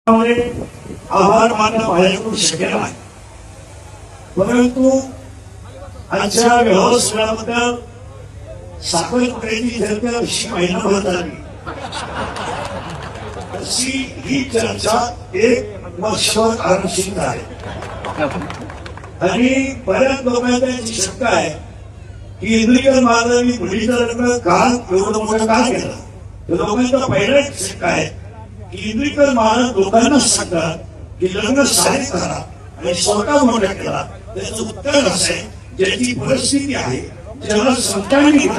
आभार मानणं माझ्याकडून शक्य नाही, परंतु आजच्या व्यवस्थेबद्दल साखरपुड्याची चर्चा अशी महिनाभर झाली तशी ही चर्चा एक वर्षभर आरक्षित आहे आणि बऱ्याच लोकांना याची शंका आहे की इंद्रिकल महाराजांनी मुलीचं लग्न का एवढं मोठं का केलं. लोकांचा पहिला शंका आहे की इंद्रिकल महाराज लोकांना सांगतात की लग्न सारे करा आणि स्वतः मोठा केला. त्याचं उत्तर असं आहे ज्याची परिस्थिती आहे, ज्याला संतांनी दिलं,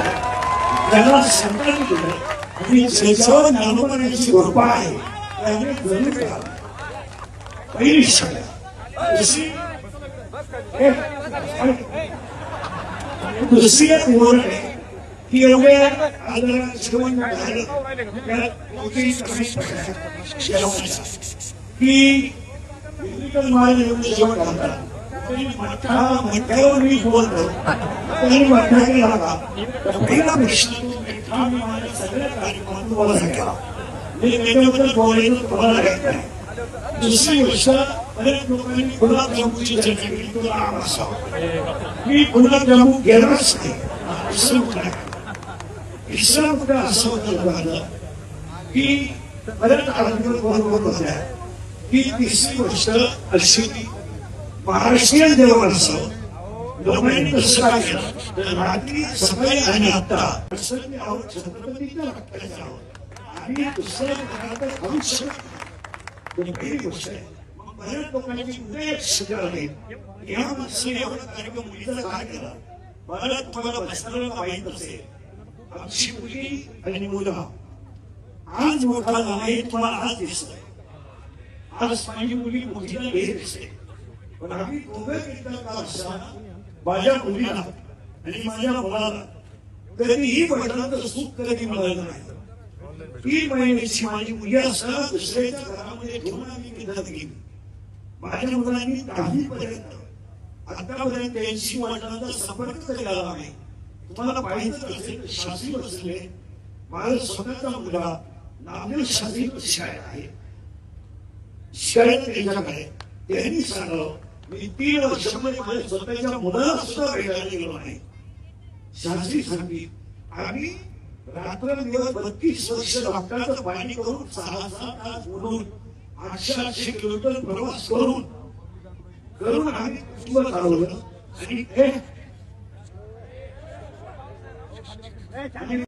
ज्याला संतांनी दिलं आणि ज्याच्यावर ज्ञानोबाची कृपा आहे त्याने जरूर केला. पहिली शंका. दुसरी एक गोष्ट आहे की एवढ्या आदरात जेवण झालं की महाराज एवढं जेवण घालतात मठ्यावर मी बोलतो तरी मठ्या केला का पहिला प्रश्न सगळ्या कार्यक्रमात तुम्हाला सांगितला मी त्याच्याबद्दल बोलायचं तुम्हाला राहत नाही. दुसरी गोष्ट बऱ्याच लोकांनी गुलाबजामुनची चर्चा केली, तुला आम असावं. मी गुलाबजामुन गेलाच नाही. इसरा कुठे असं होतं की बऱ्याच आरोग्य बोलत होत्या की तिसरी गोष्ट अशी महाराष्ट्रीयन जेवण असावं. लोकांनी कसं काय केलं तर रात्री सकाळी आणि आता छत्रपतीच्या रक्ताच्या आणि दुसऱ्या प्रकारचं खाऊ शकत. पहिली गोष्ट आहे. बऱ्याच लोकांची उदय शिकल आहे या माणसाने एवढा कार्यक्रम मुलीचा काय केला. मला तुम्हाला बसणाऱ्याला माहीत असेल आमची मुली आणि मुलं आज मोठा झाला हे तुम्हाला आज दिसतंय. आज माझी मुली मुलीला हे दिसते, पण आम्ही दोघं एकदा का असताना माझ्या मुलीला आणि माझ्या मुलाला कधीही म्हटलं सुख कधी मिळालं नाही. 3 महिन्याची माझी मुली असताना दुसऱ्याच्या घरामध्ये ठेवून आम्ही विधान केली. माझ्या मुलांनी 10वी पर्यंत आतापर्यंत त्यांची वडिलांचा संपर्क केला नाही. तुम्हाला माहितीच असेल शास्त्री बसले माझा स्वतःचा मुलगा नामदेव शास्त्री शाळेत आहे. शाळेत त्यांच्याकडे त्यांनी सांगलं मी 3 वर्षामध्ये माझ्या स्वतःच्या मुलाला सुद्धा भेटायला गेलो नाही. शास्त्री सांगली आम्ही रात्रंदिवस 32 वर्ष डॉक्टरांचं पाणी करून 6-7 तास बोलून 800 किलोमीटर प्रवास करून आम्ही कुटुंब चालवलं आणि